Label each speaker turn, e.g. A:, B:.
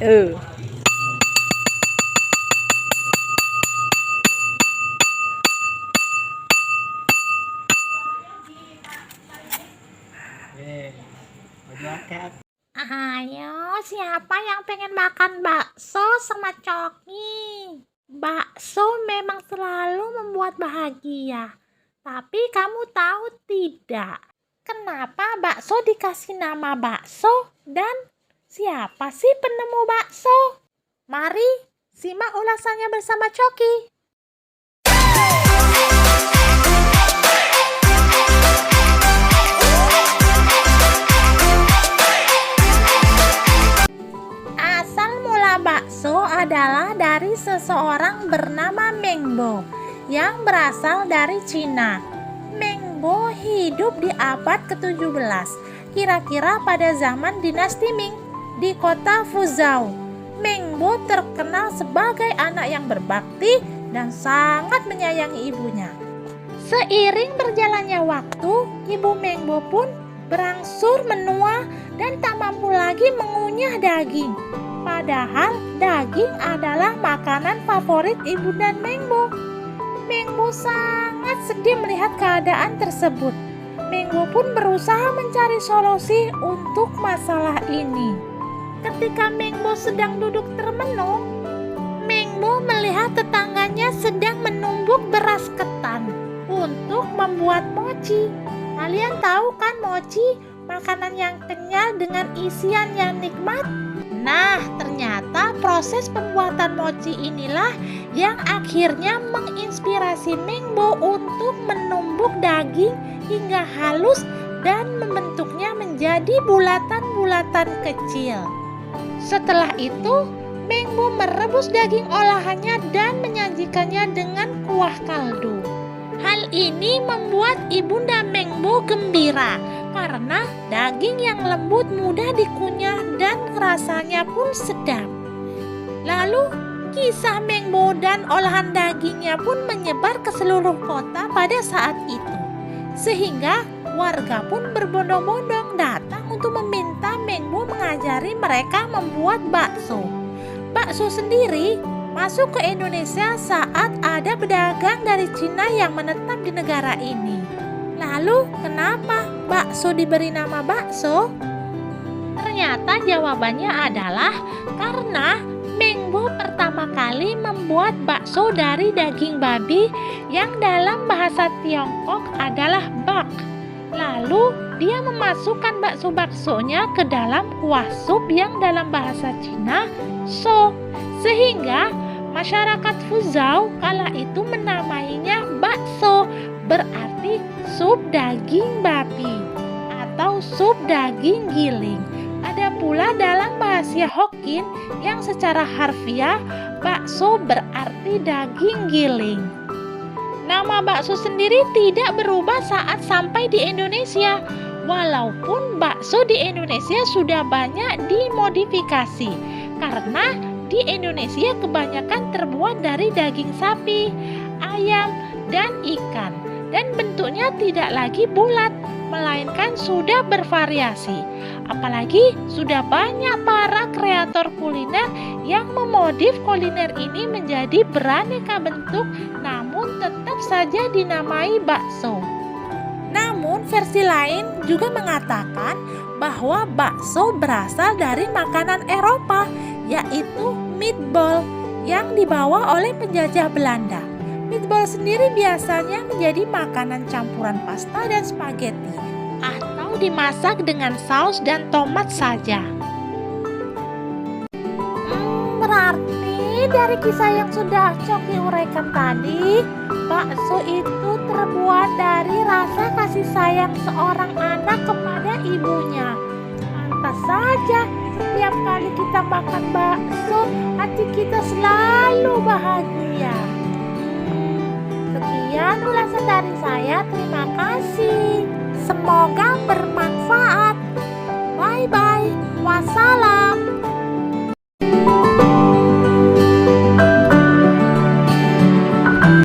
A: Ayo, siapa yang pengen makan bakso sama Coki? Bakso memang selalu membuat bahagia. Tapi kamu tahu tidak, kenapa bakso dikasih nama bakso dan siapa sih penemu bakso? Mari simak ulasannya bersama Coki. Bakso adalah dari seseorang bernama Meng Bo yang berasal dari Cina. Meng Bo hidup di abad ke-17, kira-kira pada zaman dinasti Ming, di kota Fuzhou. Meng Bo terkenal sebagai anak yang berbakti dan sangat menyayangi ibunya. Seiring berjalannya waktu, ibu Meng Bo pun berangsur menua dan tak mampu lagi mengunyah daging. Padahal daging adalah makanan favorit ibu dan Meng Bo. Meng Bo sangat sedih melihat keadaan tersebut. Meng Bo pun berusaha mencari solusi untuk masalah ini. Ketika Meng Bo sedang duduk termenung, Meng Bo melihat tetangganya sedang menumbuk beras ketan untuk membuat mochi. Kalian tahu kan mochi, makanan yang kenyal dengan isian yang nikmat? Nah, ternyata proses pembuatan mochi inilah yang akhirnya menginspirasi Meng Bo untuk menumbuk daging hingga halus dan membentuknya menjadi bulatan-bulatan kecil. Setelah itu, Meng Bo merebus daging olahannya dan menyajikannya dengan kuah kaldu. Hal ini membuat ibunda Meng Bo gembira karena daging yang lembut mudah dikunyah dan rasanya pun sedap. Lalu kisah Meng Bo dan olahan dagingnya pun menyebar ke seluruh kota pada saat itu. Sehingga warga pun berbondong-bondong datang untuk meminta Meng Bo mengajari mereka membuat bakso. Bakso sendiri masuk ke Indonesia saat ada pedagang dari Cina yang menetap di negara ini. Lalu, kenapa bakso diberi nama bakso? Ternyata jawabannya adalah karena Meng Bo pertama kali membuat bakso dari daging babi yang dalam bahasa Tiongkok adalah bak. Lalu, dia memasukkan bakso-baksonya ke dalam kuah sup yang dalam bahasa Cina so. Sehingga masyarakat Fuzhou kala itu menamainya bakso, berarti sup daging babi atau sup daging giling. Ada pula dalam bahasa Hokkien yang secara harfiah bakso berarti daging giling. Nama bakso sendiri tidak berubah saat sampai di Indonesia, walaupun bakso di Indonesia sudah banyak dimodifikasi karena di Indonesia kebanyakan terbuat dari daging sapi, ayam, dan ikan. Dan bentuknya tidak lagi bulat, melainkan sudah bervariasi. Apalagi sudah banyak para kreator kuliner yang memodif kuliner ini menjadi beraneka bentuk, namun tetap saja dinamai bakso. Namun versi lain juga mengatakan bahwa bakso berasal dari makanan Eropa, yaitu meatball yang dibawa oleh penjajah Belanda. Meatball sendiri biasanya menjadi makanan campuran pasta dan spaghetti atau dimasak dengan saus dan tomat saja. Berarti dari kisah yang sudah Coki uraikan tadi, bakso itu terbuat dari rasa kasih sayang seorang anak kepada ibunya. Pantas saja setiap kali kita makan bakso, hati kita selalu bahagia. Sekian ulasan dari saya.